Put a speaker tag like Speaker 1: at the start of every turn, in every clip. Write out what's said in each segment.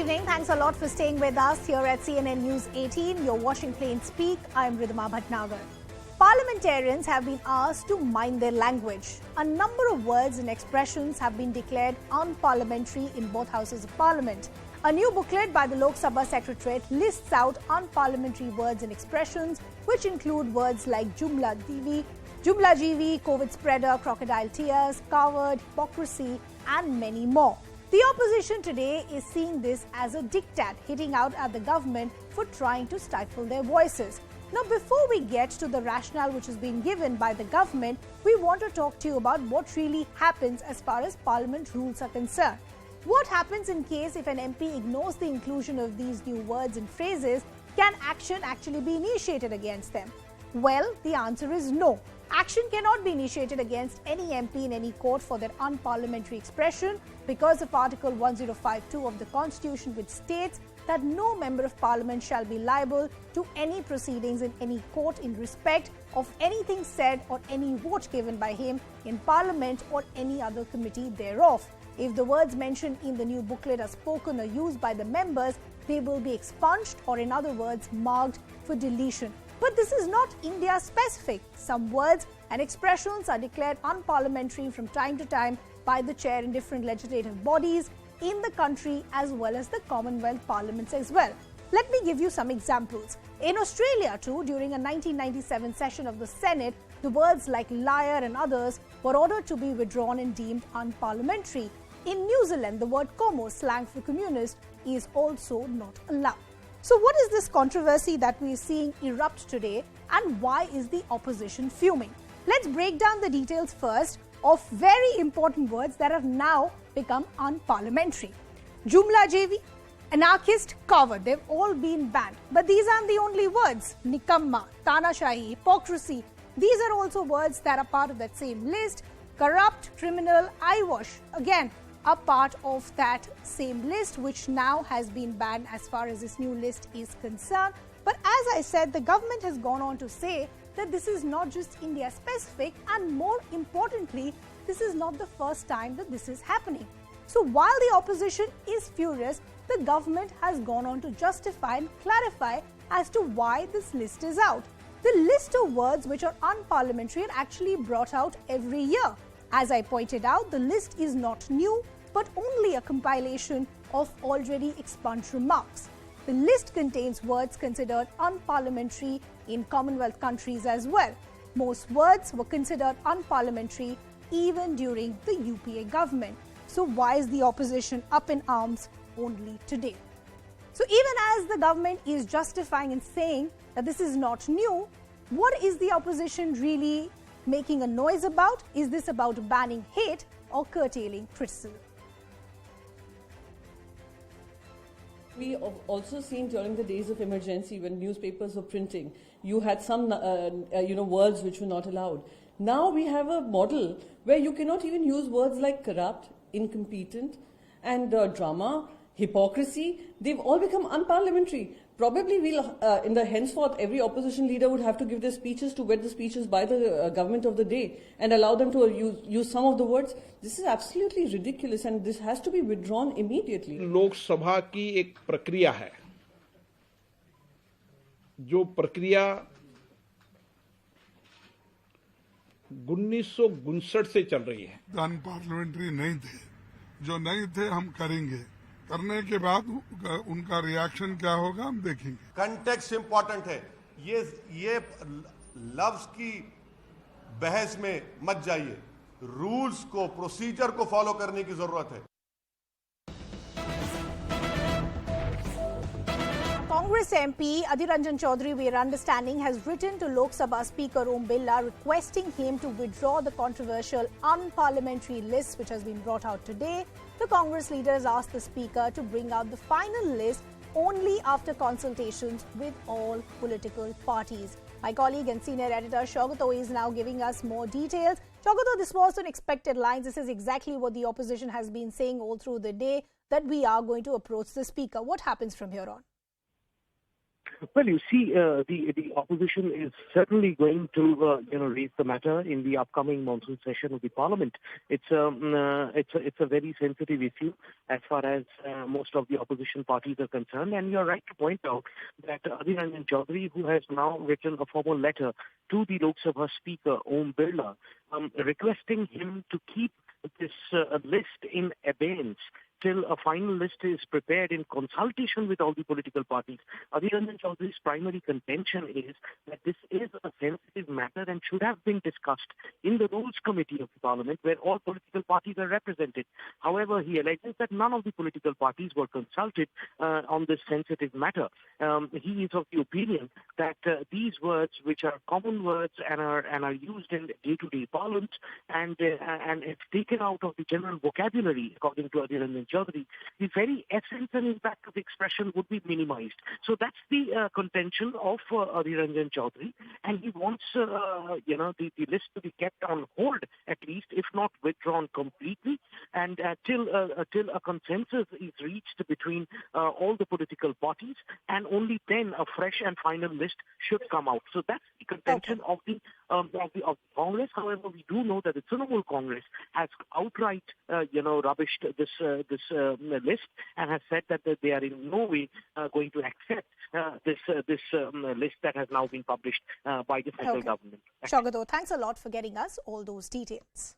Speaker 1: evening. Thanks a lot for staying with us here at CNN News 18. You're watching Plain Speak. I'm Ridhima Bhatnagar. Parliamentarians have been asked to mind their language. A number of words and expressions have been declared unparliamentary in both houses of parliament. A new booklet by the Lok Sabha Secretariat lists out unparliamentary words and expressions, which include words like jumla jivi, COVID spreader, crocodile tears, coward, hypocrisy, and many more. The opposition today is seeing this as a diktat, hitting out at the government for trying to stifle their voices. Now, before we get to the rationale which has been given by the government, we want to talk to you about what really happens as far as parliament rules are concerned. What happens in case if an MP ignores the inclusion of these new words and phrases? Can action actually be initiated against them? Well, the answer is no. Action cannot be initiated against any MP in any court for their unparliamentary expression because of Article 1052 of the Constitution, which states that no member of parliament shall be liable to any proceedings in any court in respect of anything said or any vote given by him in parliament or any other committee thereof. If the words mentioned in the new booklet are spoken or used by the members, they will be expunged, or in other words, marked for deletion. But this is not India specific. Some words and expressions are declared unparliamentary from time to time by the chair in different legislative bodies in the country as well as the Commonwealth parliaments as well. Let me give you some examples. In Australia too, during a 1997 session of the Senate, the words like liar and others were ordered to be withdrawn and deemed unparliamentary. In New Zealand, the word como, slang for communist, is also not allowed. So what is this controversy that we are seeing erupt today, and why is the opposition fuming? Let's break down the details first of very important words that have now become unparliamentary. Jumla JV, anarchist, coward, they've all been banned. But these aren't the only words. Nikamma, tanashahi, hypocrisy, these are also words that are part of that same list. Corrupt, criminal, eyewash, again, a part of that same list, which now has been banned as far as this new list is concerned. But as I said, the government has gone on to say that this is not just India specific, and more importantly, this is not the first time that this is happening. So while the opposition is furious, the government has gone on to justify and clarify as to why this list is out. The list of words which are unparliamentary are actually brought out every year. As I pointed out, the list is not new, but only a compilation of already expunged remarks. The list contains words considered unparliamentary in Commonwealth countries as well. Most words were considered unparliamentary even during the UPA government. So why is the opposition up in arms only today? So even as the government is justifying and saying that this is not new, what is the opposition really making a noise about? Is this about banning hate or curtailing criticism?
Speaker 2: We have also seen during the days of emergency when newspapers were printing, you had some words which were not allowed. Now we have a model where you cannot even use words like corrupt, incompetent, and drama, hypocrisy. They've all become unparliamentary. Probably we'll, in the henceforth, every opposition leader would have to give their speeches to wet the speeches by the government of the day and allow them to use some of the words. This is absolutely ridiculous, and this has to be withdrawn immediately.
Speaker 3: लोक सभा की एक प्रक्रिया है, जो प्रक्रिया 1959 से चल रही है.
Speaker 4: अनपार्लियामेंट्री नहीं थे, जो नहीं थे हम करेंगे. करने के बाद उनका रिएक्शन क्या होगा हम देखेंगे.
Speaker 5: कंटेक्स्ट इंपॉर्टेंट है. ये लफ्ज की बहस में मत जाइए. रूल्स को, प्रोसीजर को फॉलो करने की जरूरत है.
Speaker 1: Congress MP Adhir Ranjan Chaudhary, we are understanding, has written to Lok Sabha Speaker Om Birla requesting him to withdraw the controversial unparliamentary list which has been brought out today. The Congress leaders asked the Speaker to bring out the final list only after consultations with all political parties. My colleague and senior editor Govt is now giving us more details. Govt, this was on expected lines. This is exactly what the opposition has been saying all through the day, that we are going to approach the Speaker. What happens from here on?
Speaker 6: Well, you see, the opposition is certainly going to raise the matter in the upcoming monsoon session of the Parliament. It's a very sensitive issue as far as most of the opposition parties are concerned. And you're right to point out that Adhir Ranjan Chaudhary, who has now written a formal letter to the Lok Sabha Speaker Om Birla, requesting him to keep this list in abeyance till a final list is prepared in consultation with all the political parties. Adhir Ranjan Chaudhary's primary contention is that this is a sensitive matter and should have been discussed in the Rules Committee of the Parliament, where all political parties are represented. However, he alleges that none of the political parties were consulted on this sensitive matter. He is of the opinion that these words, which are common words and are used in day-to-day parlance, and if taken out of the general vocabulary, according to Adhir Ranjan Chaudhary, the very essence and impact of the expression would be minimized. So that's the contention of Adhir Ranjan Chaudhary, and he wants the list to be kept on hold, at least, if not withdrawn completely, and till a consensus is reached between all the political parties, and only then a fresh and final list should come out. So that's the contention of the Congress. However, we do know that the Trinamool Congress has outright rubbished this list and has said that they are in no way going to accept this list that has now been published by the central government.
Speaker 1: Shogado, thanks a lot for getting us all those details.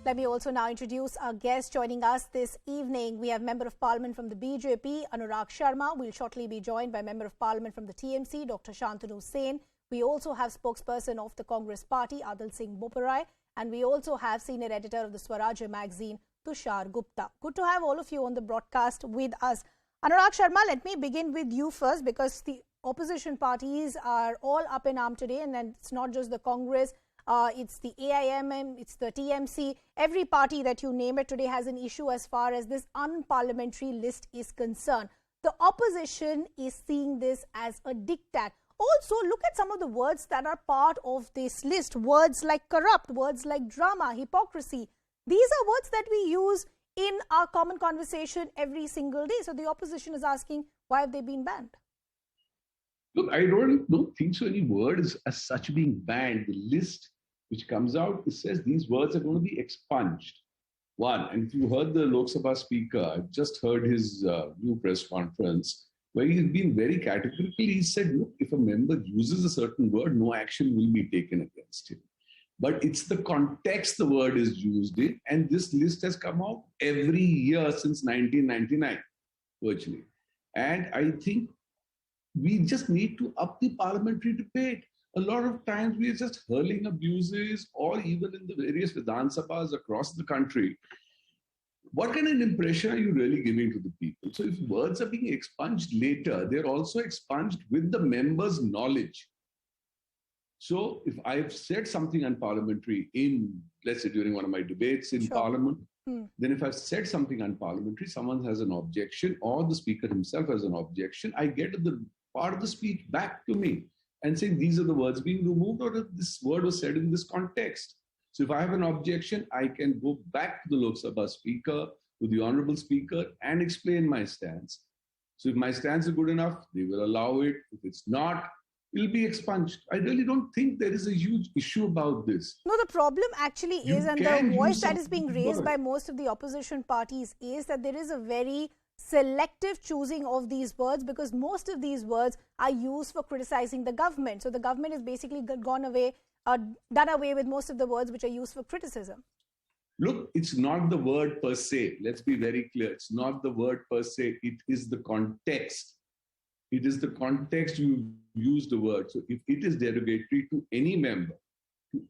Speaker 1: Let me also now introduce our guest joining us this evening. We have Member of Parliament from the BJP, Anurag Sharma. We'll shortly be joined by Member of Parliament from the TMC, Dr. Shantanu Sen. We also have spokesperson of the Congress Party, Adil Singh Boparai. And we also have senior editor of the Swaraj magazine, Tushar Gupta. Good to have all of you on the broadcast with us. Anurag Sharma, let me begin with you first, because the opposition parties are all up in arms today, and then it's not just the Congress. It's the AIMM, it's the TMC. Every party that you name it today has an issue as far as this unparliamentary list is concerned. The opposition is seeing this as a diktat. Also, look at some of the words that are part of this list. Words like corrupt, words like drama, hypocrisy. These are words that we use in our common conversation every single day. So the opposition is asking, why have they been banned?
Speaker 7: Look, I don't think so any word is as such being banned. The list which comes out, it says these words are going to be expunged. One, and if you heard the Lok Sabha speaker, I just heard his new press conference, where he's been very categorical. He said, look, if a member uses a certain word, no action will be taken against him. But it's the context the word is used in, and this list has come out every year since 1999, virtually. And I think we just need to up the parliamentary debate. A lot of times we are just hurling abuses, or even in the various Vidhan Sabhas across the country. What kind of an impression are you really giving to the people? So if words are being expunged later, they're also expunged with the members' knowledge. So if I've said something unparliamentary in, let's say, during one of my debates in Parliament, then if I've said something unparliamentary, someone has an objection, or the speaker himself has an objection, I get the part of the speech back to me and saying these are the words being removed, or this word was said in this context. So if I have an objection, I can go back to the Lok Sabha speaker, to the honorable speaker, and explain my stance. So if my stance is good enough, they will allow it. If it's not, it will be expunged. I really don't think there is a huge issue about this.
Speaker 1: No, the problem actually is, and the voice that is being raised by most of the opposition parties is that there is a very selective choosing of these words, because most of these words are used for criticizing the government. So the government has basically done away with most of the words which are used for criticism.
Speaker 7: Look, it's not the word per se. Let's be very clear. It's not the word per se. It is the context. It is the context you use the word. So if it is derogatory to any member,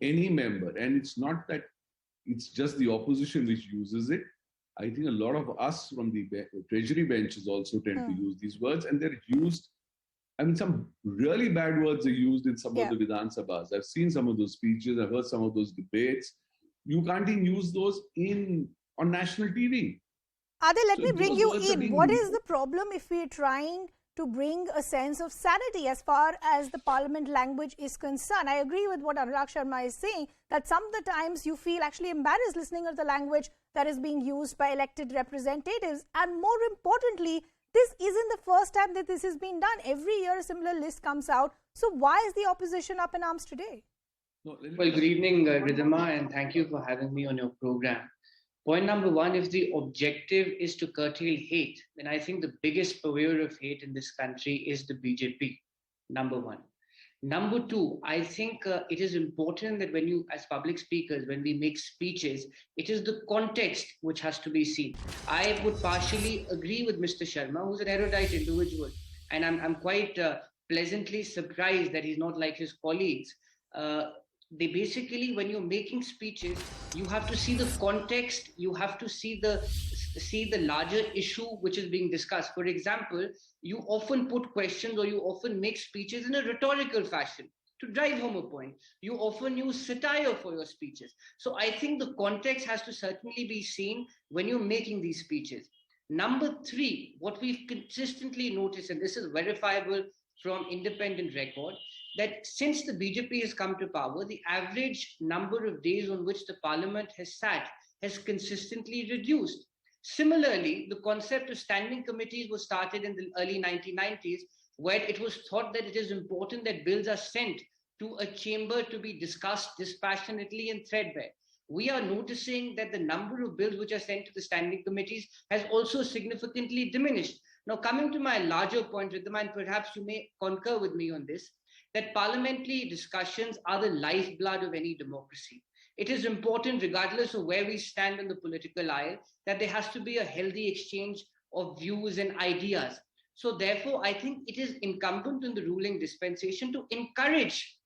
Speaker 7: and it's not that it's just the opposition which uses it. I think a lot of us from the treasury benches also tend to use these words, and they're used. I mean, some really bad words are used in some of the Vidhan Sabhas. I've seen some of those speeches. I've heard some of those debates. You can't even use those on national TV.
Speaker 1: Adil, let me bring you in. What is the problem if we're trying to bring a sense of sanity as far as the parliament language is concerned. I agree with what Anurag Sharma is saying, that some of the times you feel actually embarrassed listening to the language that is being used by elected representatives. And more importantly, this isn't the first time that this has been done. Every year a similar list comes out. So why is the opposition up in arms today?
Speaker 8: Well, good evening, Ridhima, and thank you for having me on your program. Point number one, if the objective is to curtail hate, then I think the biggest purveyor of hate in this country is the BJP, number one. Number two, I think it is important that when you, as public speakers, when we make speeches, it is the context which has to be seen. I would partially agree with Mr. Sharma, who's an erudite individual, and I'm quite pleasantly surprised that he's not like his colleagues. They basically, when you're making speeches, you have to see the context, you have to see the larger issue which is being discussed. For example, you often put questions or you often make speeches in a rhetorical fashion to drive home a point. You often use satire for your speeches. So I think the context has to certainly be seen when you're making these speeches. Number three, what we've consistently noticed, and this is verifiable from independent record, that since the BJP has come to power, the average number of days on which the parliament has sat has consistently reduced. Similarly, the concept of standing committees was started in the early 1990s, where it was thought that it is important that bills are sent to a chamber to be discussed dispassionately and threadbare. We are noticing that the number of bills which are sent to the standing committees has also significantly diminished. Now, coming to my larger point, Ridhima, and perhaps you may concur with me on this, that parliamentary discussions are the lifeblood of any democracy. It is important, regardless of where we stand on the political aisle, that there has to be a healthy exchange of views and ideas. So therefore, I think it is incumbent on the ruling dispensation to encourage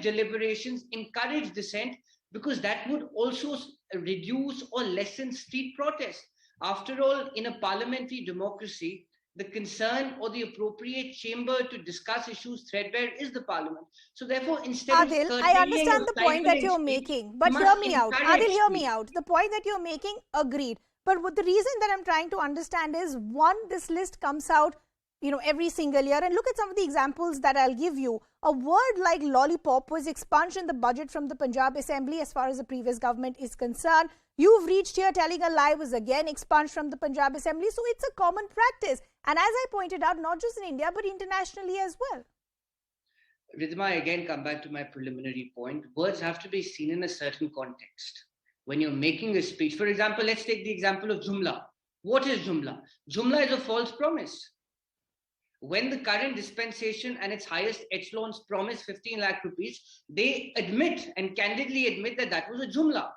Speaker 8: deliberations, encourage dissent, because that would also reduce or lessen street protests. After all, in a parliamentary democracy, the concern or the appropriate chamber to discuss issues threadbare is the parliament. So therefore, instead
Speaker 1: Adil,
Speaker 8: of
Speaker 1: I understand the point that you're
Speaker 8: speech,
Speaker 1: making, but
Speaker 8: you
Speaker 1: hear
Speaker 8: must
Speaker 1: me out.
Speaker 8: encourage
Speaker 1: Adil, hear
Speaker 8: speech.
Speaker 1: me out. The point that you're making, agreed. But the reason that I'm trying to understand is, one, this list comes out, every single year. And look at some of the examples that I'll give you. A word like lollipop was expunged in the budget from the Punjab Assembly as far as the previous government is concerned. You've reached here, telling a lie was again expunged from the Punjab Assembly. So it's a common practice. And as I pointed out, not just in India, but internationally as well.
Speaker 8: Ridhima, I again come back to my preliminary point. Words have to be seen in a certain context. When you're making a speech, for example, let's take the example of Jumla. What is Jumla? Jumla is a false promise. When the current dispensation and its highest echelons promise 15 lakh rupees, they admit and candidly admit that that was a Jumla.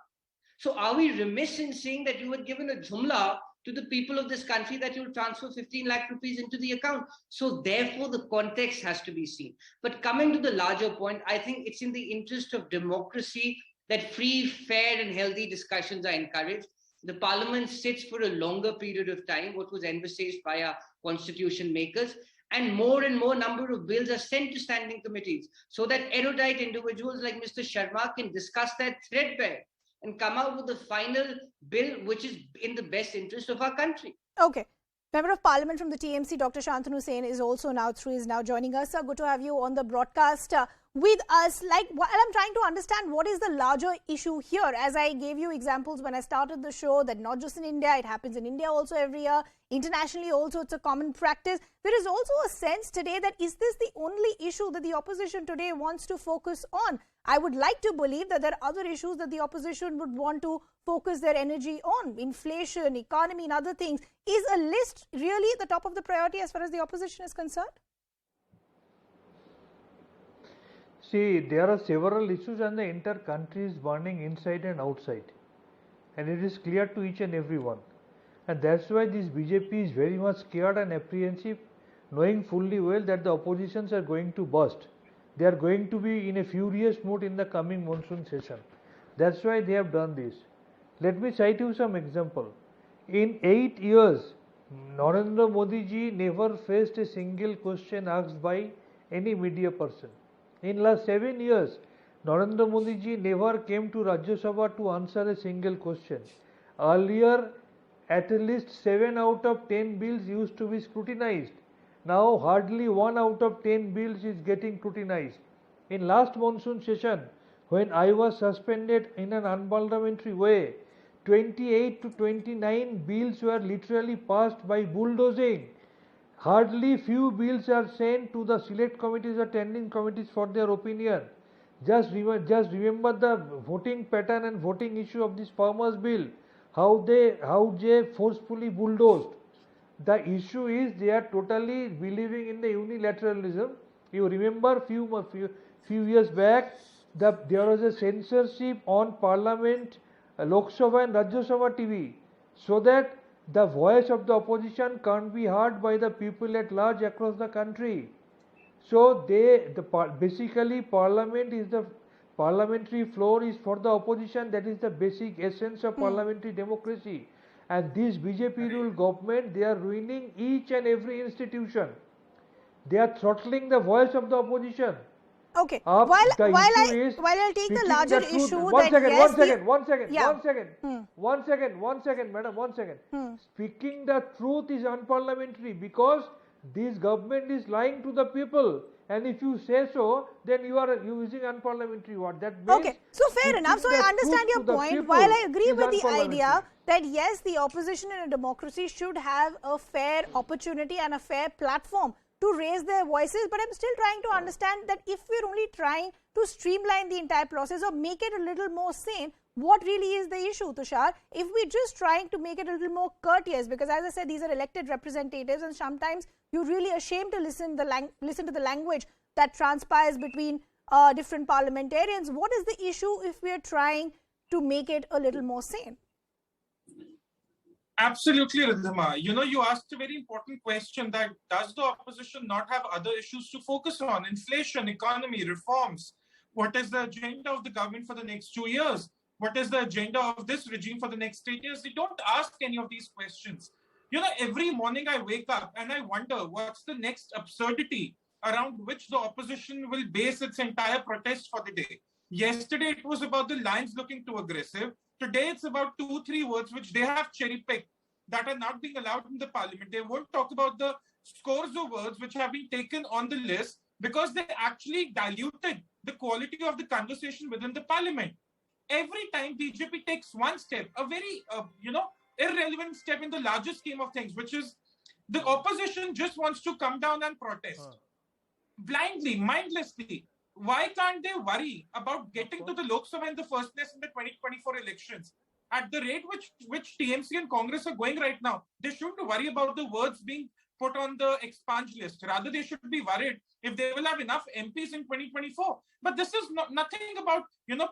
Speaker 8: So are we remiss in saying that you had given a Jumla to the people of this country that you'll transfer 15 lakh rupees into the account? So therefore, the context has to be seen. But coming to the larger point, I think it's in the interest of democracy that free, fair and healthy discussions are encouraged. The parliament sits for a longer period of time, what was envisaged by our constitution makers, and more number of bills are sent to standing committees so that erudite individuals like Mr. Sharma can discuss that threadbare and come out with the final bill which is in the best interest of our country.
Speaker 1: Okay. Member of Parliament from the TMC, Dr. Shantanu Sen, is now joining us. Sir, good to have you on the broadcast with us. I'm trying to understand what is the larger issue here. As I gave you examples when I started the show, that not just in India, it happens in India also every year. Internationally also, it's a common practice. There is also a sense today that is this the only issue that the opposition today wants to focus on? I would like to believe that there are other issues that the opposition would want to focus their energy on. Inflation, economy and other things. Is a list really at the top of the priority as far as the opposition is concerned?
Speaker 9: See, there are several issues and the entire country is burning inside and outside. And it is clear to each and every one. And that's why this BJP is very much scared and apprehensive, knowing fully well that the oppositions are going to burst. They are going to be in a furious mood in the coming monsoon session. That's why they have done this. Let me cite you some example. In 8 years, Narendra Modi ji never faced a single question asked by any media person. In last 7 years, Narendra Modi ji never came to Rajya Sabha to answer a single question. Earlier, at least 7 out of 10 bills used to be scrutinized. Now hardly 1 out of 10 bills is getting scrutinized. In last monsoon session, when I was suspended in an unparliamentary way, 28 to 29 bills were literally passed by bulldozing. Hardly few bills are sent to the select committees or standing committees for their opinion. Just remember the voting pattern and voting issue of this farmers bill, how they forcefully bulldozed. The issue is they are totally believing in the unilateralism. You remember few years back there was a censorship on Parliament, Lok Sabha and Rajya Sabha TV, so that the voice of the opposition can't be heard by the people at large across the country. So basically Parliament is the parliamentary floor is for the opposition. That is the basic essence of parliamentary democracy. And this BJP ruled government, they are ruining each and every institution. They are throttling the voice of the opposition.
Speaker 1: Okay. While I'll take the larger issue
Speaker 9: One second, madam. Speaking the truth is unparliamentary because this government is lying to the people. And if you say so, then you are using unparliamentary word. That means
Speaker 1: okay, so fair enough. So I understand your point. While I agree with the idea that yes, the opposition in a democracy should have a fair opportunity and a fair platform to raise their voices, but I'm still trying to understand that if we're only trying to streamline the entire process or make it a little more sane, what really is the issue, Tushar? If we're just trying to make it a little more courteous, because as I said, these are elected representatives and sometimes you're really ashamed to listen to the language that transpires between different parliamentarians. What is the issue if we're trying to make it a little more sane?
Speaker 10: Absolutely, Ridhima. You asked a very important question that does the opposition not have other issues to focus on? Inflation, economy, reforms. What is the agenda of the government for the next 2 years? What is the agenda of this regime for the next 8 years? They don't ask any of these questions. Every morning I wake up and I wonder what's the next absurdity around which the opposition will base its entire protest for the day. Yesterday, it was about the Lions looking too aggressive. Today, it's about 2-3 words which they have cherry-picked that are not being allowed in the parliament. They won't talk about the scores of words which have been taken on the list because they actually diluted the quality of the conversation within the parliament. Every time BJP takes one step, a very, irrelevant step in the larger scheme of things, which is the opposition just wants to come down and protest. Blindly, mindlessly. Why can't they worry about getting to the Lok Sabha in the first place in the 2024 elections? At the rate which TMC and Congress are going right now, they shouldn't worry about the words being put on the expunged list. Rather, they should be worried if they will have enough MPs in 2024. But this is nothing about,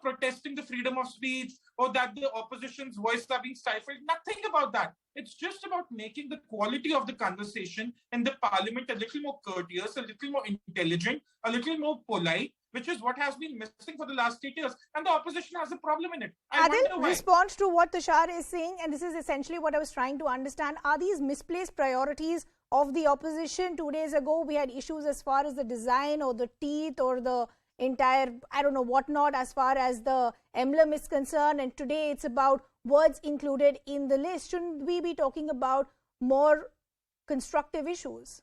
Speaker 10: protesting the freedom of speech or that the opposition's voice are being stifled. Nothing about that. It's just about making the quality of the conversation in the parliament a little more courteous, a little more intelligent, a little more polite, which is what has been missing for the last 8 years. And the opposition has a problem in it.
Speaker 1: Adil, respond to what Tushar is saying, and this is essentially what I was trying to understand. Are these misplaced priorities of the opposition? 2 days ago, we had issues as far as the design or the teeth or the entire, I don't know, whatnot as far as the emblem is concerned. And today it's about words included in the list. Shouldn't we be talking about more constructive issues?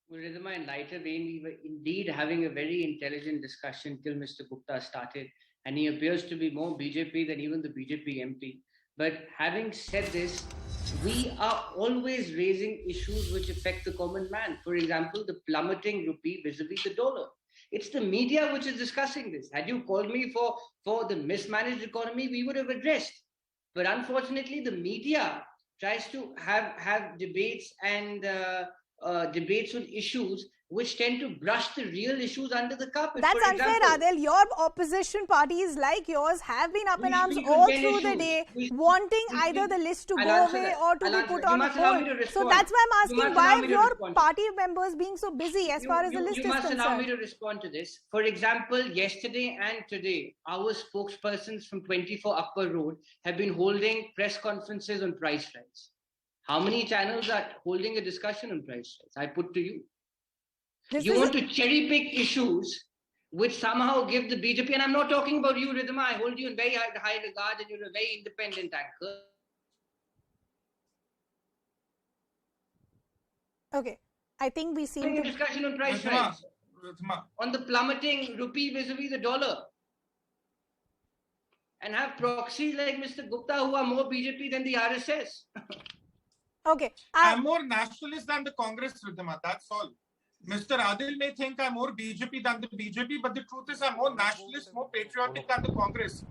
Speaker 8: Well, Ridhima, in lighter vein, we were indeed having a very intelligent discussion till Mr. Gupta started. And he appears to be more BJP than even the BJP MP. But having said this, we are always raising issues which affect the common man. For example, the plummeting rupee vis-a-vis the dollar. It's the media which is discussing this. Had you called me for the mismanaged economy, we would have addressed. But unfortunately, the media tries to have debates and debates on issues which tend to brush the real issues under the carpet.
Speaker 1: That's unfair, Adil. Your opposition parties like yours have been up in arms all through the day, wanting either the list to go away or to be put on hold. So that's why I'm asking, why are your party members being so busy as far as the list is concerned?
Speaker 8: You must allow me to respond to this. For example, yesterday and today, our spokespersons from 24 Upper Road have been holding press conferences on price rise. How many channels are holding a discussion on price rise? I put to you. You want to cherry pick issues which somehow give the BJP, and I'm not talking about you, Ridhima, I hold you in very high regard and you're a very independent anchor.
Speaker 1: Okay. I think we seem to...
Speaker 8: discussion on price rise, on the plummeting rupee vis-a-vis the dollar, and have proxies like Mr. Gupta who are more BJP than the RSS.
Speaker 1: Okay.
Speaker 10: I'm more nationalist than the Congress, Ridhima, that's all. Mr. Adil may think I'm more BJP than the BJP, but the truth is I'm more nationalist, more patriotic than the Congress.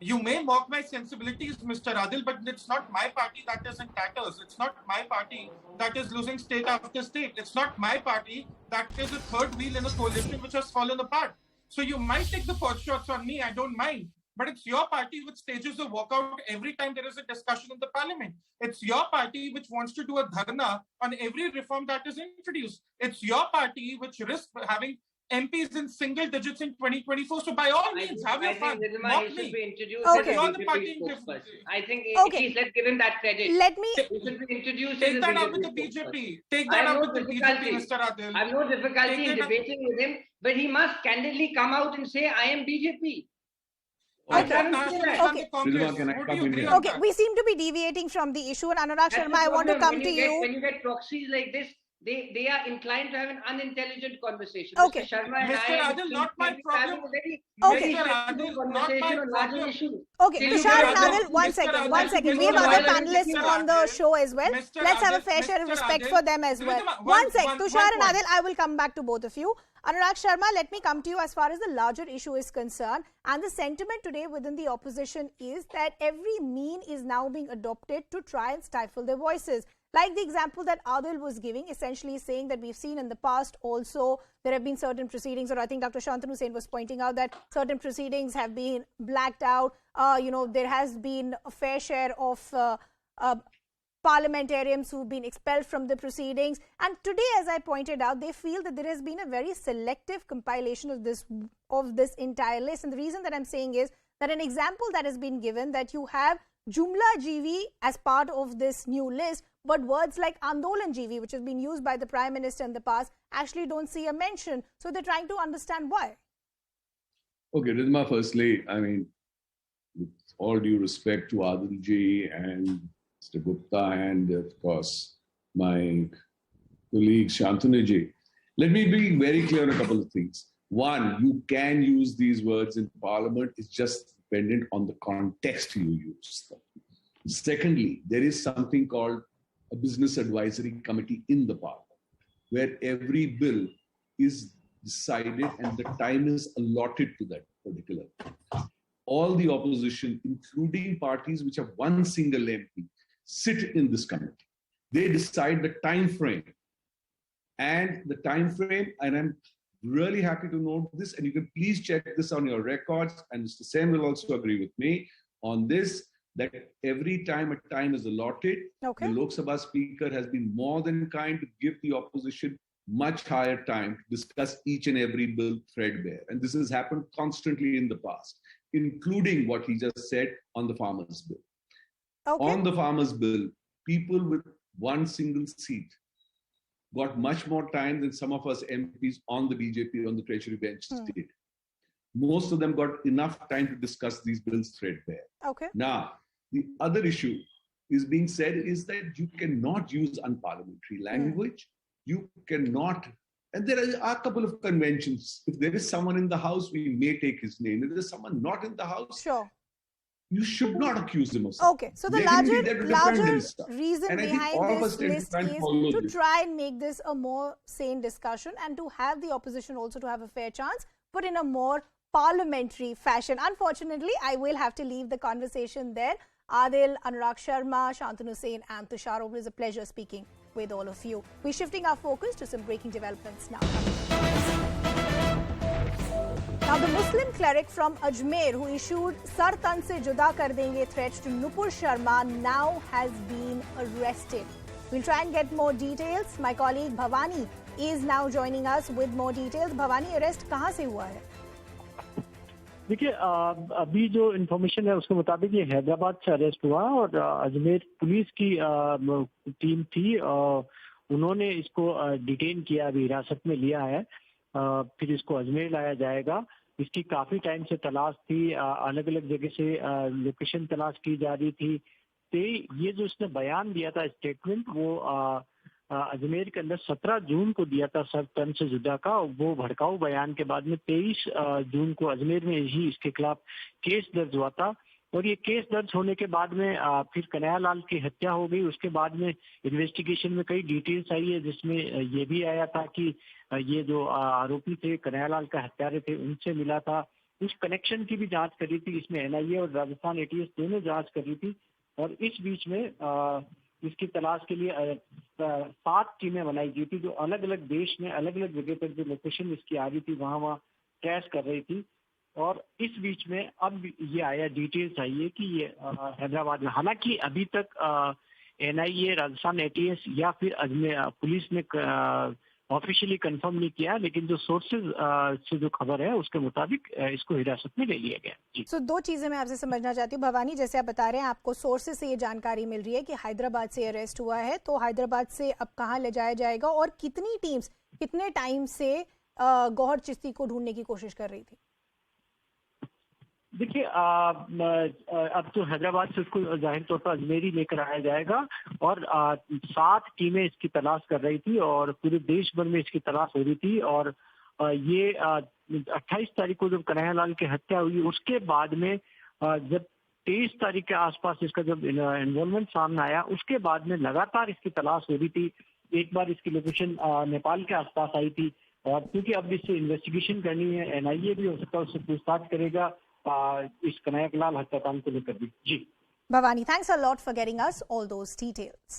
Speaker 10: You may mock my sensibilities, Mr. Adil, but it's not my party that is in tatters. It's not my party that is losing state after state. It's not my party that is a third wheel in a coalition which has fallen apart. So you might take the pot shots on me, I don't mind. But it's your party which stages a walkout every time there is a discussion in the parliament. It's your party which wants to do a dharna on every reform that is introduced. It's your party which risks having MPs in single digits in 2024. So by all means, have your fun. Mock me.
Speaker 1: Okay.
Speaker 8: I think let's give him that credit.
Speaker 1: Let me...
Speaker 8: He should be introduced.
Speaker 10: Take that up with the BJP. Take that up with the BJP, Mr. Adil.
Speaker 8: I have no difficulty in debating with him, but he must candidly come out and say, I am BJP.
Speaker 1: Okay, we seem to be deviating from the issue, and Anurag Sharma, I want to come to you.
Speaker 8: When you get proxies like this, they are inclined to have an unintelligent conversation.
Speaker 1: Okay.
Speaker 8: Mr. Sharma and
Speaker 10: Mr. Adil, not my problem.
Speaker 1: Okay.
Speaker 10: Mr. Adil, not my problem.
Speaker 1: Okay, Tushar and Adil, one second. We have other panelists on the show as well. Let's have a fair share of respect for them as well. One sec, Tushar and Adil, I will come back to both of you. Anurag Sharma, let me come to you as far as the larger issue is concerned. And the sentiment today within the opposition is that every mean is now being adopted to try and stifle their voices. Like the example that Adil was giving, essentially saying that we've seen in the past also there have been certain proceedings, or I think Dr. Shantanu Hussain was pointing out that certain proceedings have been blacked out. There has been a fair share of parliamentarians who've been expelled from the proceedings. And today, as I pointed out, they feel that there has been a very selective compilation of this entire list. And the reason that I'm saying is that an example that has been given, that you have Jumla GV as part of this new list, but words like Andolan GV, which has been used by the Prime Minister in the past, actually don't see a mention. So they're trying to understand why.
Speaker 7: Okay, Ridhima, firstly, I mean, with all due respect to Adil ji and Mr. Gupta and, of course, my colleague Shantanu ji, let me be very clear on a couple of things. One, you can use these words in Parliament. It's just dependent on the context you use them. Secondly, there is something called a business advisory committee in the Parliament, where every bill is decided and the time is allotted to that particular bill. All the opposition, including parties which have one single MP, sit in this committee. They decide the time frame. And the time frame, and I'm really happy to note this, and you can please check this on your records, and Mr. Sen will also agree with me on this, that every time a time is allotted, the Lok Sabha Speaker has been more than kind to give the opposition much higher time to discuss each and every bill threadbare. And this has happened constantly in the past, including what he just said on the Farmers' Bill. On the Farmers' Bill, people with one single seat got much more time than some of us MPs on the BJP, on the Treasury bench did. Most of them got enough time to discuss these bills threadbare. Now, the other issue is being said is that you cannot use unparliamentary language. You cannot, and there are a couple of conventions. If there is someone in the house, we may take his name. If there is someone not in the house, you should not accuse him of something.
Speaker 1: So the larger reason behind this list is to try and make this a more sane discussion and to have the opposition also to have a fair chance, but in a more parliamentary fashion. Unfortunately, I will have to leave the conversation there. Adil, Anurag Sharma, Shantanu Hussain and Tushar, it was a pleasure speaking with all of you. We're shifting our focus to some breaking developments now. Now, the Muslim cleric from Ajmer who issued Sar Tan se juda kar denge threats to Nupur Sharma now has been arrested. We'll try and get more details. My colleague Bhavani is now joining us with more details. Bhavani, arrest kahan se hua hai?
Speaker 11: देखिए अभी जो information है उसके मुताबिक ये हैदराबाद से arrest हुआ और अजमेर पुलिस की टीम थी उन्होंने इसको डिटेन किया, अभी हिरासत में लिया है, फिर इसको अजमेर लाया जाएगा। इसकी काफ़ी टाइम से तलाश थी, अलग अलग जगह से लोकेशन तलाश की जा रही थी। तो ये जो इसने बयान दिया था, स्टेटमेंट, वो अजमेर के अंदर 17 जून को दिया था सब तन से जुदा का, वो भड़काऊ बयान के बाद में 23 जून को अजमेर में ही इसके खिलाफ केस दर्ज हुआ था। और ये केस दर्ज होने के बाद में फिर कन्हैयालाल की हत्या हो गई। उसके बाद में इन्वेस्टिगेशन में कई डिटेल्स आई है, जिसमें ये भी आया था कि ये जो आरोपी थे, कन्हैयालाल का हत्यारे थे, उनसे मिला था। उस कनेक्शन की भी जांच करी थी। इसमें एनआईए और राजस्थान एटीएस दोनों जांच कर रही थी। और इस बीच में इसकी तलाश के लिए 7 टीमें बनाई गई थी, जो अलग अलग देश में अलग अलग जगह पर जो लोकेशन इसकी आ रही थी वहाँ ट्रेस कर रही थी। और इस बीच में अब ये आया, डिटेल्स आई है कि ये हैदराबाद में, हालांकि अभी तक एनआईए, राजस्थान एटीएस या फिर अजमेर पुलिस ने ऑफिशियली कंफर्म नहीं किया, लेकिन जो सोर्सेज से जो खबर है उसके मुताबिक इसको हिरासत में ले लिया गया। जी।
Speaker 1: दो चीजें मैं आपसे समझना चाहती हूँ भवानी, जैसे आप बता रहे हैं आपको सोर्सेज से ये जानकारी मिल रही है कि हैदराबाद से अरेस्ट हुआ है, तो हैदराबाद से अब कहाँ ले जाया जाएगा और कितनी टीम्स कितने टाइम से गौहर चिश्ती को ढूंढने की कोशिश कर रही थी?
Speaker 11: देखिए, अब तो हैदराबाद से उसको जाहिर तौर पर अजमेरी लेकर आया जाएगा। और 7 टीमें इसकी तलाश कर रही थी और पूरे देश भर में इसकी तलाश हो रही थी। और ये 28 तारीख को जब कन्हैयालाल की हत्या हुई, उसके बाद में जब 23 तारीख के आसपास इसका जब इन्वॉल्वमेंट सामने आया, उसके बाद में लगातार इसकी तलाश हो रही थी। एक बार इसकी लोकेशन नेपाल के आसपास आई थी। और क्योंकि अब इससे इन्वेस्टिगेशन करनी है, एनआईए भी हो सकता है उससे पूछताछ करेगा इस कन्हैयालाल हत्याकांड को लेकर भी। जी
Speaker 1: Bhavani, thanks a lot for getting us all those details.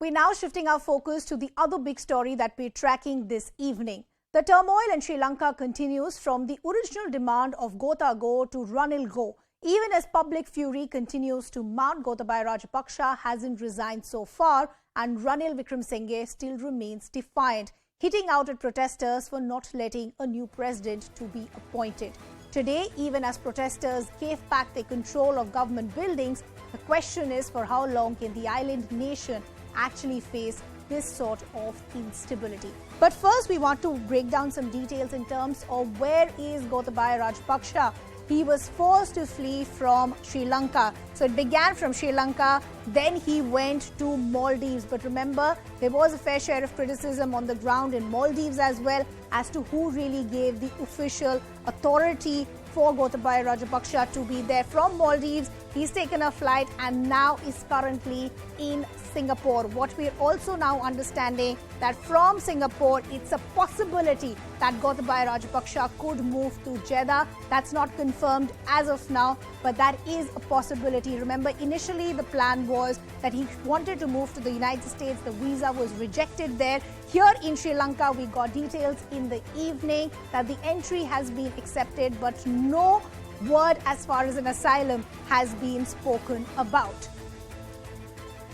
Speaker 1: We're now shifting our focus to the other big story that we're tracking this evening. The turmoil in Sri Lanka continues from the original demand of Gota Go to Ranil Go. Even as public fury continues to mount, Gotabaya Rajapaksa hasn't resigned so far, and Ranil Wickremesinghe still remains defiant, hitting out at protesters for not letting a new president to be appointed. Today, even as protesters gave back their control of government buildings, the question is for how long can the island nation actually face this sort of instability. But first, we want to break down some details in terms of where is Gotabaya Rajapaksa. He was forced to flee from Sri Lanka. So it began from Sri Lanka, then he went to Maldives. But remember, there was a fair share of criticism on the ground in Maldives as well as to who really gave the official authority for Gotabaya Rajapaksa to be there. From Maldives, he's taken a flight and now is currently in Singapore. What we're also now understanding that from Singapore, it's a possibility that Gotabaya Rajapaksa could move to Jeddah. That's not confirmed as of now, but that is a possibility. Remember, initially the plan was that he wanted to move to the United States. The visa was rejected there. Here in Sri Lanka, we got details in the evening that the entry has been accepted, but no word as far as an asylum has been spoken about.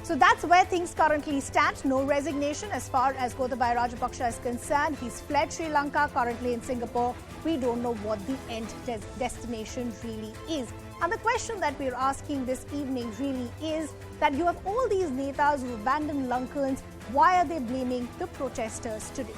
Speaker 1: So that's where things currently stand. No resignation as far as Gotabaya Rajapaksa is concerned. He's fled Sri Lanka, currently in Singapore. We don't know what the end destination really is. And the question that we're asking this evening really is that you have all these netas who abandoned Lankans. Why are they blaming the protesters today?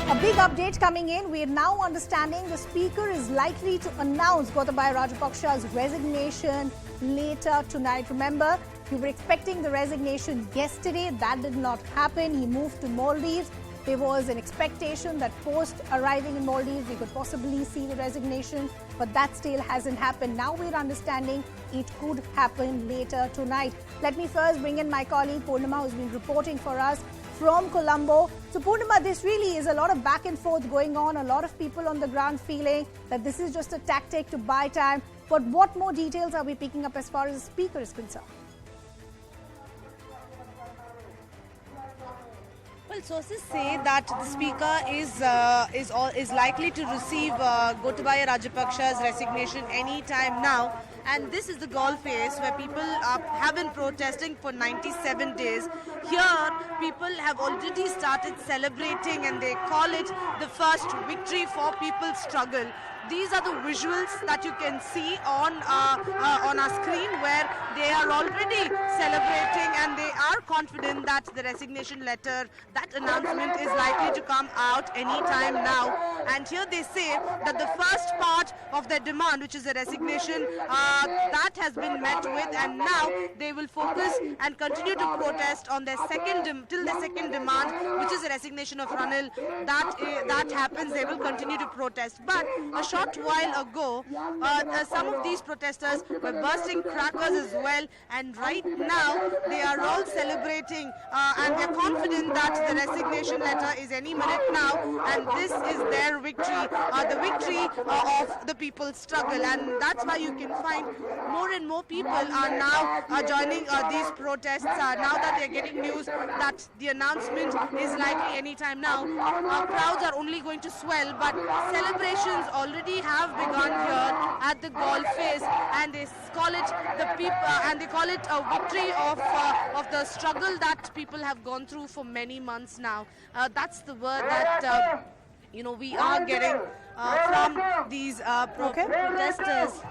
Speaker 1: A big update coming in. We are now understanding the Speaker is likely to announce Gotabaya Rajapaksa's resignation later tonight. Remember, we were expecting the resignation yesterday. That did not happen. He moved to Maldives. There was an expectation that post arriving in Maldives, we could possibly see the resignation, but that still hasn't happened. Now we're understanding it could happen later tonight. Let me first bring in my colleague Purnima, who's been reporting for us from Colombo. So Purnima, this really is a lot of back and forth going on. A lot of people on the ground feeling that this is just a tactic to buy time. But what more details are we picking up as far as the Speaker is concerned?
Speaker 12: Well, sources say that the Speaker is likely to receive Gotabaya Rajapaksa's resignation any time now. And this is the goal phase where people have been protesting for 97 days. Here, people have already started celebrating and they call it the first victory for people's struggle. these are the visuals that you can see on our screen, where they are already celebrating and they are confident that the resignation letter, that announcement is likely to come out anytime now. And here they say that the first part of their demand, which is a resignation, that has been met with, and now they will focus and continue to protest on their till the second demand, which is a resignation of Ranil. That happens, they will continue to protest. But a short while ago, some of these protesters were bursting crackers as well, and right now they are all celebrating and they're confident that the resignation letter is any minute now, and this is their victory, the victory of the people's struggle. And that's why you can find more and more people are now joining these protests now that they're getting news that the announcement is likely anytime now. Crowds are only going to swell, but celebrations already have begun here at the golf face, and they call it a victory of the struggle that people have gone through for many months now. That's the word that we are getting from these protesters.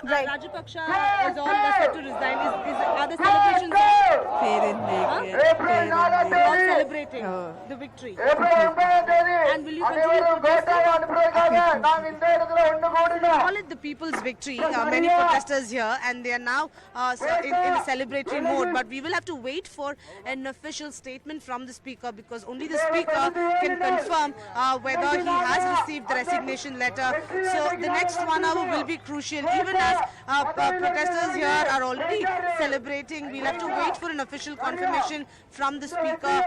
Speaker 1: Right.
Speaker 12: Rajapaksa is all set to resign. Are the celebrations They're all celebrating the victory. And will you continue to protest? Call it the people's victory. Many protesters here, and they are now in a celebratory mode. But we will have to wait for an official statement from the speaker, because only the speaker can confirm whether he has received the resignation letter. So the next 1 hour will be crucial. Even as protesters here are already celebrating, we'll have to wait for an official confirmation from the speaker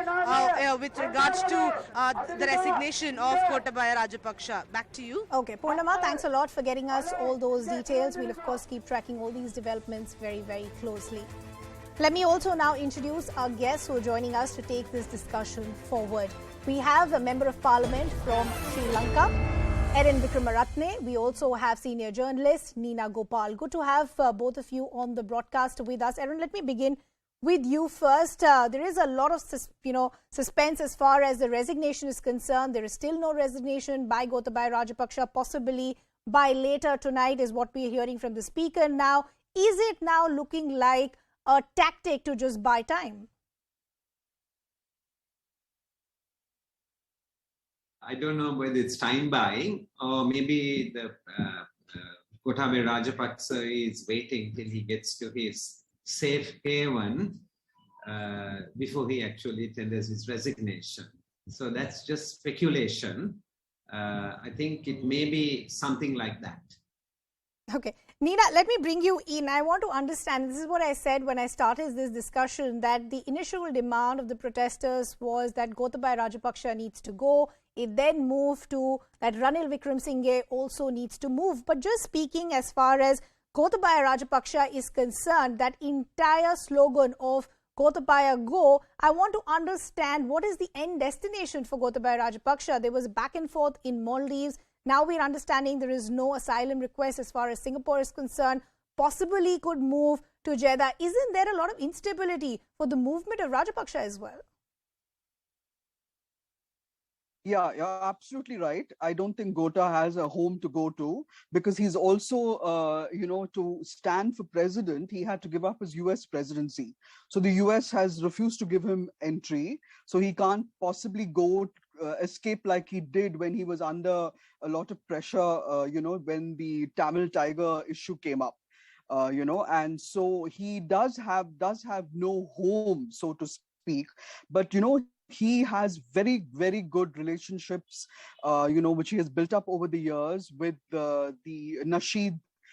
Speaker 12: with regards to the resignation of Gotabaya Rajapaksa. Back to you.
Speaker 1: Okay, Purnama, thanks a lot for getting us all those details. We'll of course keep tracking all these developments very, very closely. Let me also now introduce our guests who are joining us to take this discussion forward. We have a Member of Parliament from Sri Lanka, Erin Vikramaratne. We also have senior journalist Neena Gopal. Good to have both of you on the broadcast with us. Erin, let me begin with you first. There is a lot of suspense as far as the resignation is concerned. There is still no resignation by Gotabaya Rajapaksa. Possibly by later tonight is what we are hearing from the speaker. Now, is it now looking like a tactic to just buy time?
Speaker 13: I don't know whether it's time buying, or maybe the Gotabaya Rajapaksa is waiting till he gets to his safe haven before he actually tenders his resignation. So that's just speculation. I think it may be something like that.
Speaker 1: Okay. Neena, let me bring you in. I want to understand, this is what I said when I started this discussion, that the initial demand of the protesters was that Gotabaya Rajapaksa needs to go. It then moved to that Ranil Wickremesinghe also needs to move. But just speaking as far as Gotabaya Rajapaksa is concerned, that entire slogan of Gotabaya Go, I want to understand what is the end destination for Gotabaya Rajapaksa. There was back and forth in Maldives. Now we're understanding there is no asylum request as far as Singapore is concerned. Possibly could move to Jeddah. Isn't there a lot of instability for the movement of Rajapaksa as well?
Speaker 14: Yeah, you're absolutely right. I don't think Gota has a home to go to, because he's also, to stand for president, he had to give up his US presidency. So the US has refused to give him entry. So he can't possibly go escape like he did when he was under a lot of pressure, when the Tamil Tiger issue came up. And so he does have no home, so to speak. But, he has very, very good relationships, which he has built up over the years with the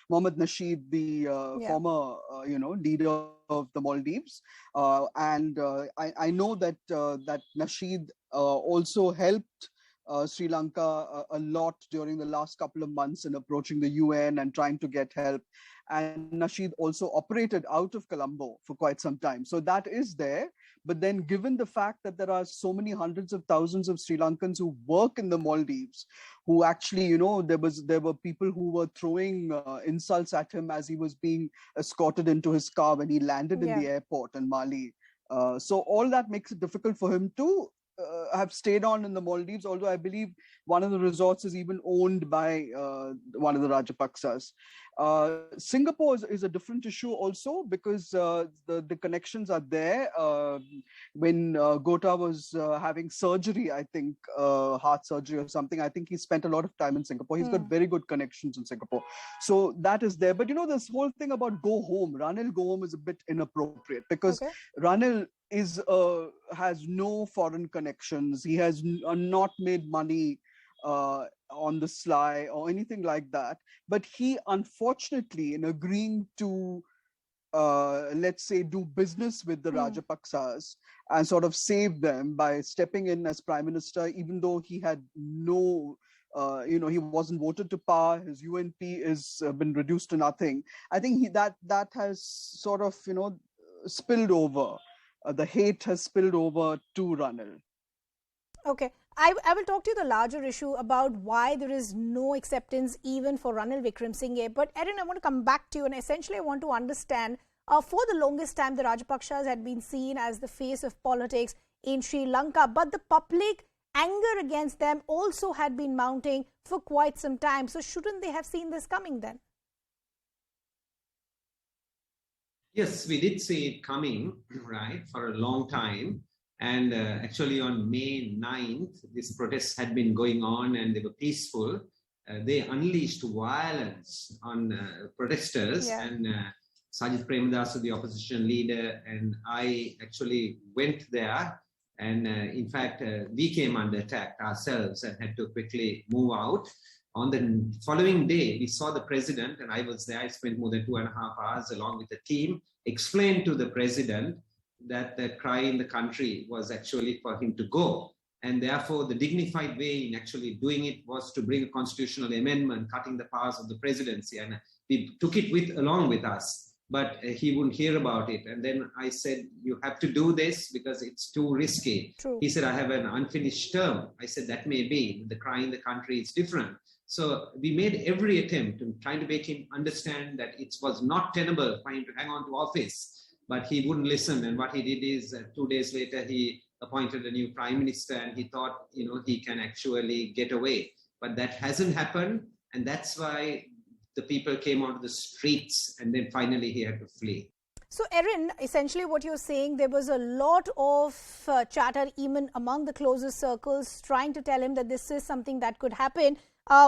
Speaker 14: Mohammed Nasheed, the former, leader of the Maldives. And I know that Nasheed also helped Sri Lanka a lot during the last couple of months in approaching the UN and trying to get help. And Nasheed also operated out of Colombo for quite some time. So that is there. But then given the fact that there are so many hundreds of thousands of Sri Lankans who work in the Maldives, who actually, there were people who were throwing insults at him as he was being escorted into his car when he landed in the airport in Mali. So all that makes it difficult for him to have stayed on in the Maldives, although I believe one of the resorts is even owned by one of the Rajapaksas. Singapore is a different issue also, because the connections are there. When Gota was having surgery, I think heart surgery or something, I think he spent a lot of time in Singapore. He's got very good connections in Singapore. So that is there. But this whole thing about go home, Ranil go home, is a bit inappropriate, because Ranil has no foreign connections. He has not made money on the sly or anything like that. But he, unfortunately, in agreeing to, let's say, do business with the Rajapaksas and sort of save them by stepping in as Prime Minister, even though he had no, he wasn't voted to power, his UNP has been reduced to nothing. I think that has sort of, spilled over. The hate has spilled over to Ranil.
Speaker 1: Okay. I will talk to you the larger issue about why there is no acceptance even for Ranil Wickremesinghe. But Erin, I want to come back to you, and essentially I want to understand, for the longest time the Rajapakshas had been seen as the face of politics in Sri Lanka, but the public anger against them also had been mounting for quite some time. So shouldn't they have seen this coming then?
Speaker 13: Yes, we did see it coming, right, for a long time. And actually on May 9th, these protests had been going on and they were peaceful. They unleashed violence on protesters, and Sajid Premadasa, the opposition leader, and I actually went there. And in fact, we came under attack ourselves and had to quickly move out. On the following day, we saw the president, and I was there. I spent more than 2.5 hours along with the team, explained to the president that the cry in the country was actually for him to go. And therefore, the dignified way in actually doing it was to bring a constitutional amendment, cutting the powers of the presidency. And we took it along with us, but he wouldn't hear about it. And then I said, you have to do this because it's too risky.
Speaker 1: True.
Speaker 13: He said, I have an unfinished term. I said, that may be. The cry in the country is different. So we made every attempt in trying to make him understand that it was not tenable for him to hang on to office. But he wouldn't listen. And what he did is 2 days later, he appointed a new prime minister, and he thought, he can actually get away. But that hasn't happened. And that's why the people came onto the streets, and then finally he had to flee.
Speaker 1: So, Erin, essentially what you're saying, there was a lot of chatter even among the closest circles trying to tell him that this is something that could happen.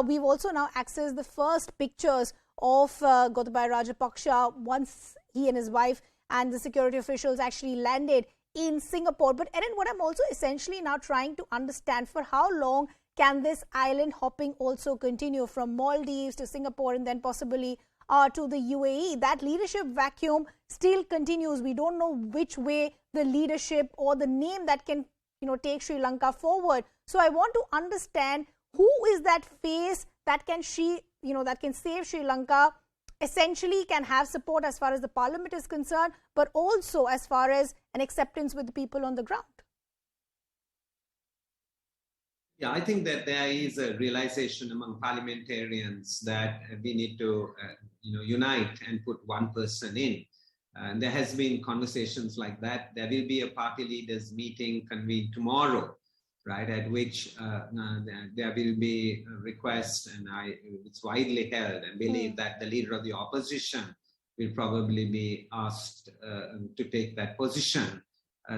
Speaker 1: We've also now accessed the first pictures of Gotabaya Rajapaksa once he and his wife and the security officials actually landed in Singapore. But Erin, what I'm also essentially now trying to understand, for how long can this island hopping also continue, from Maldives to Singapore and then possibly to the UAE? That leadership vacuum still continues. We don't know which way the leadership or the name that can, take Sri Lanka forward. So I want to understand, who is that face that can save Sri Lanka, essentially can have support as far as the parliament is concerned, but also as far as an acceptance with the people on the ground?
Speaker 13: Yeah, I think that there is a realization among parliamentarians that we need to, unite and put one person in. And there has been conversations like that. There will be a party leaders meeting convened tomorrow, right, at which there will be a request, and it's widely held, and believe that the leader of the opposition will probably be asked to take that position.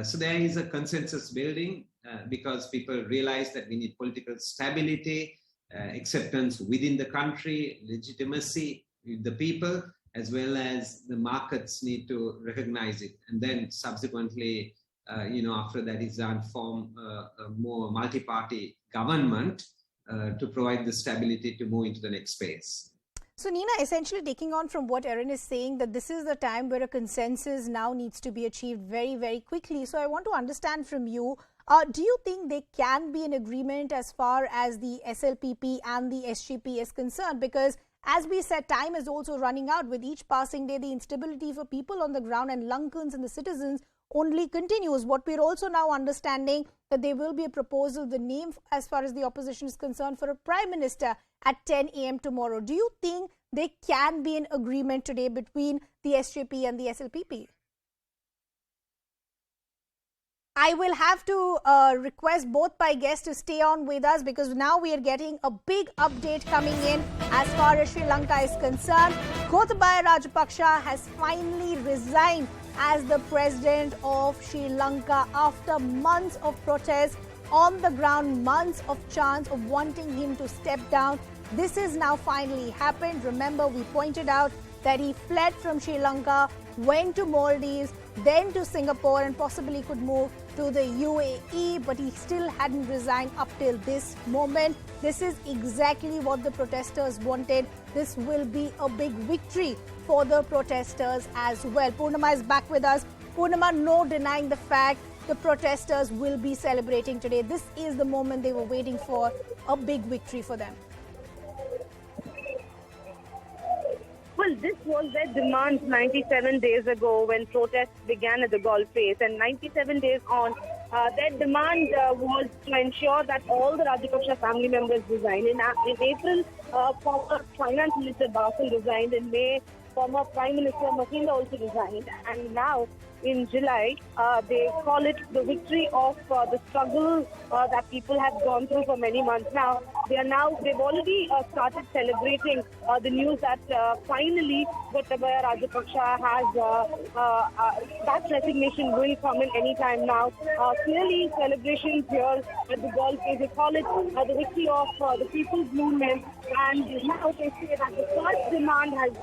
Speaker 13: So there is a consensus building because people realize that we need political stability, acceptance within the country, legitimacy with the people, as well as the markets need to recognize it. And then subsequently, after that is done, form a more multi-party government to provide the stability to move into the next phase.
Speaker 1: So, Nina, essentially taking on from what Erin is saying, that this is the time where a consensus now needs to be achieved very, very quickly. So I want to understand from you, do you think there can be an agreement as far as the SLPP and the SGP is concerned? Because as we said, time is also running out. With each passing day, the instability for people on the ground and Lankans and the citizens only continues. What we're also now understanding, that there will be a proposal, the name as far as the opposition is concerned, for a prime minister at 10 a.m. tomorrow. Do you think there can be an agreement today between the SJP and the SLPP? I will have to request both my guests to stay on with us because now we are getting a big update coming in as far as Sri Lanka is concerned. Gotabaya Rajapaksa has finally resigned as the president of Sri Lanka after months of protests on the ground, months of chants of wanting him to step down. This is now finally happened. Remember, we pointed out that he fled from Sri Lanka, went to Maldives, then to Singapore and possibly could move to the UAE, but he still hadn't resigned up till this moment. This is exactly what the protesters wanted. This will be a big victory for the protesters as well. Purnima is back with us. Purnima, no denying the fact the protesters will be celebrating today. This is the moment they were waiting for, a big victory for them.
Speaker 15: Well, this was their demand 97 days ago when protests began at the Golf Face. And 97 days on, their demand was to ensure that all the Rajapaksa family members resign. In April, former Finance Minister Basil resigned. In May, former Prime Minister Mahinda also resigned. And now, in July, they call it the victory of the struggle that people have gone through for many months now. They've already started celebrating the news that finally Gotabaya Rajapaksa has that resignation will come in any time now. Clearly, celebrations here at the Golf Face, they call it the victory of the people's movement. And now they say that the first demand has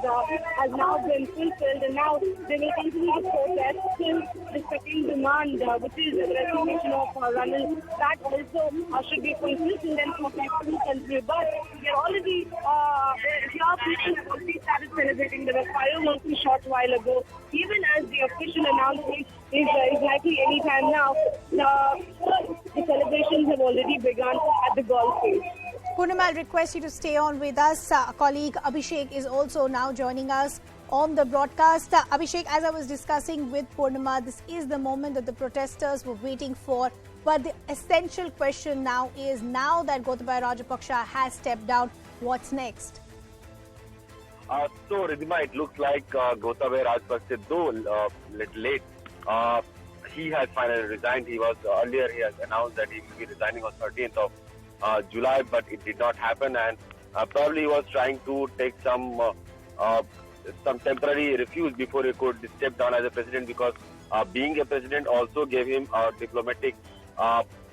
Speaker 15: now been fulfilled, and now they will continue to protest till the second demand, which is the resignation of Ranil. That also should be fulfilled and then people country. But they're already here, people have already started celebrating. There were fireworks a short while ago. Even as the official announcement is likely any time now, the celebrations have already begun at the Golf Face.
Speaker 1: Purnima, I'll request you to stay on with us. Colleague Abhishek is also now joining us on the broadcast. Abhishek, as I was discussing with Purnima, this is the moment that the protesters were waiting for. But the essential question now is, now that Gotabaya Rajapaksa has stepped down, what's next?
Speaker 16: So, Ridhima, it looks like Gotabaya Rajapaksa, though little late, he has finally resigned. He was earlier, he has announced that he will be resigning on 13th of July, but it did not happen, and probably he was trying to take some temporary refuge before he could step down as a president, because being a president also gave him a diplomatic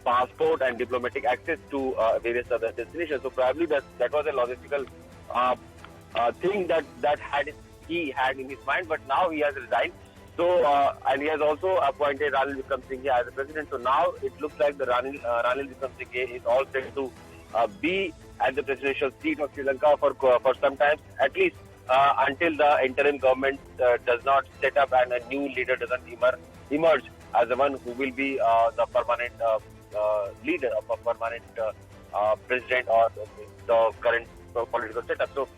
Speaker 16: passport and diplomatic access to various other destinations. So probably that was a logistical thing that he had in his mind, but now he has resigned. So and he has also appointed Ranil Wickremesinghe as the president. So now it looks like the Ranil Wickremesinghe is all set to be at the presidential seat of Sri Lanka for some time, at least until the interim government does not set up and a new leader doesn't emerge as the one who will be the permanent leader of a permanent president or the current political setup. So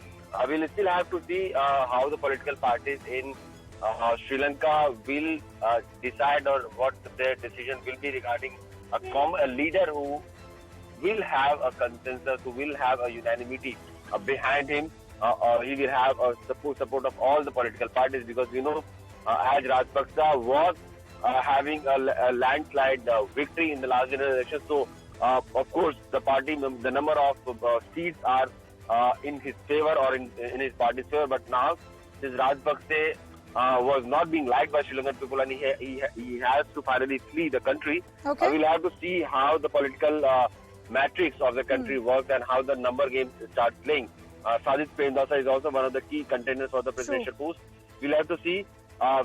Speaker 16: we'll still have to see how the political parties in Sri Lanka will decide, or what their decision will be regarding a leader who will have a consensus, who will have a unanimity behind him, or he will have a support of all the political parties, because we know as Rajapaksa was having a landslide victory in the last general election. So, of course, the party, the number of seats are in his favor or in his party's favor. But now, since Rajapaksa was not being liked by Sri Lankan people, and he has to finally flee the country, we'll have to see how the political matrix of the country works and how the number games start playing. Sajid Premdasa is also one of the key contenders for the presidential post. We'll have to see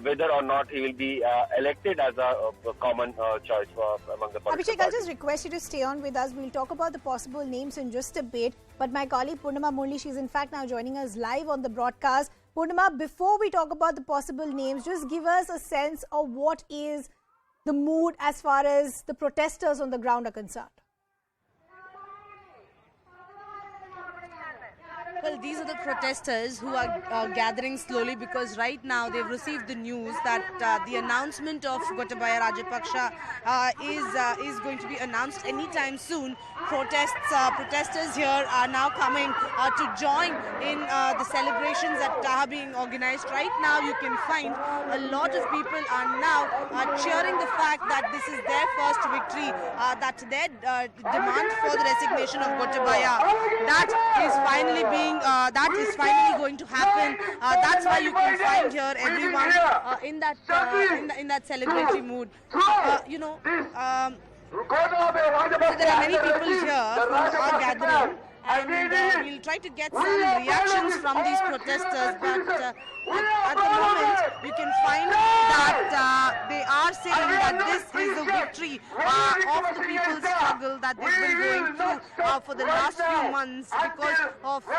Speaker 16: whether or not he will be elected as a common choice among the political
Speaker 1: Abhishek,
Speaker 16: parties.
Speaker 1: I'll just request you to stay on with us. We'll talk about the possible names in just a bit. But my colleague Purnima Murli, she's in fact now joining us live on the broadcast. Purnima, before we talk about the possible names, just give us a sense of what is the mood as far as the protesters on the ground are concerned.
Speaker 12: Well, these are the protesters who are gathering slowly because right now they've received the news that the announcement of Gotabaya Rajapaksa is going to be announced anytime soon. Protesters here are now coming to join in the celebrations that are being organized. Right now, you can find a lot of people are now cheering the fact that this is their first victory, that their demand for the resignation of Gotabaya, that is finally going to happen. That's why you can find here everyone in that celebratory mood. There are many people here who are gathering, and we'll try to get some reactions from these protesters, but at the moment you can find that they are saying that this is the victory of the people's struggle that they've been going through for the last few months because of the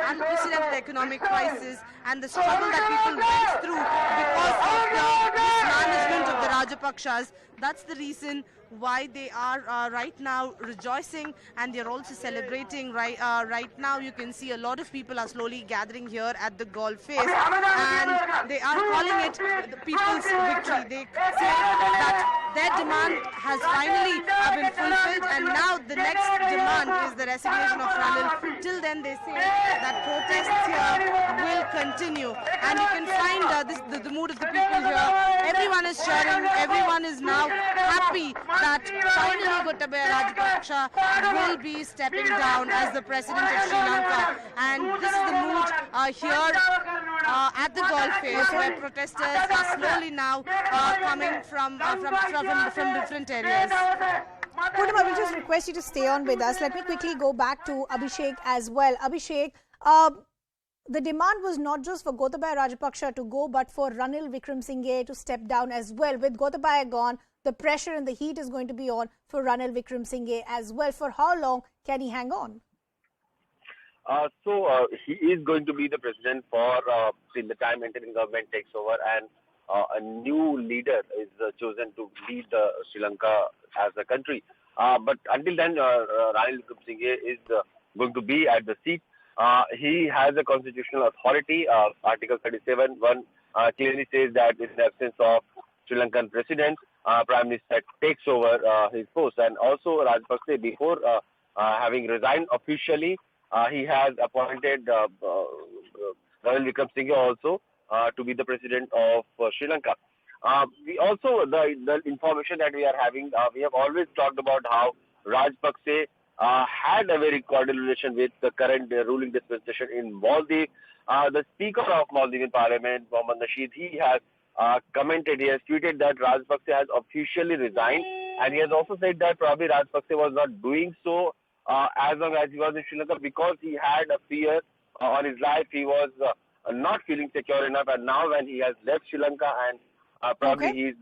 Speaker 12: unprecedented economic crisis and the struggle that people went through because of the mismanagement of the Rajapakshas. That's the reason why they are right now rejoicing, and they're also celebrating. Right now you can see a lot of people are slowly gathering here at the golf face, and they are calling it the people's victory. They say that their demand has finally been fulfilled, and now the next demand is the resignation of Ranil. Till then, they say that protests here will continue, and you can find the mood of the people here. Everyone is cheering, everyone is now happy that finally Gotabaya Rajapaksa will be stepping down as the president of Sri Lanka, and this is the mood here at the golf face, where protesters are slowly now coming from different areas.
Speaker 1: Purnima, we'll just request you to stay on with us. Let me quickly go back to Abhishek as well. Abhishek, the demand was not just for Gotabaya Rajapaksa to go, but for Ranil Wickremesinghe to step down as well. With Gotabaya gone, the pressure and the heat is going to be on for Ranil Wickremesinghe as well. For how long can he hang on?
Speaker 16: He is going to be the president for till the time interim government takes over and a new leader is chosen to lead Sri Lanka as a country. But until then, Ranil Wickremesinghe is going to be at the seat. He has a constitutional authority. Article 37(1) clearly says that in the absence of Sri Lankan president, Prime Minister takes over his post. And also Rajapaksa, before having resigned officially, he has appointed Ranil Wickremesinghe also to be the president of Sri Lanka. We also, the information that we are having, we have always talked about how Rajapaksa had a very cordial relation with the current ruling dispensation in Maldives. The Speaker of Maldivian Parliament, Mohammad Nasheed, he has commented, he has tweeted that Rajapaksa has officially resigned, and he has also said that probably Rajapaksa was not doing so as long as he was in Sri Lanka because he had a fear on his life. He was not feeling secure enough, and now when he has left Sri Lanka and probably he's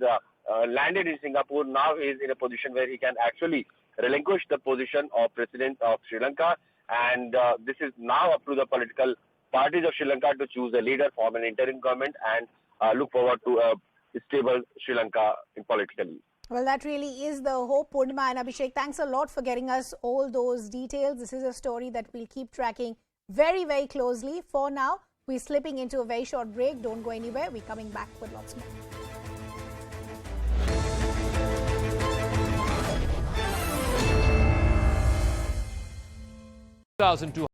Speaker 16: landed in Singapore, now he is in a position where he can actually relinquish the position of president of Sri Lanka, and this is now up to the political parties of Sri Lanka to choose a leader, form an interim government, and look forward to a stable Sri Lanka politically.
Speaker 1: Well, that really is the hope. Purnima and Abhishek, thanks a lot for getting us all those details. This is a story that we'll keep tracking very, very closely. For now, we're slipping into a very short break. Don't go anywhere. We're coming back with lots more.
Speaker 17: 2,200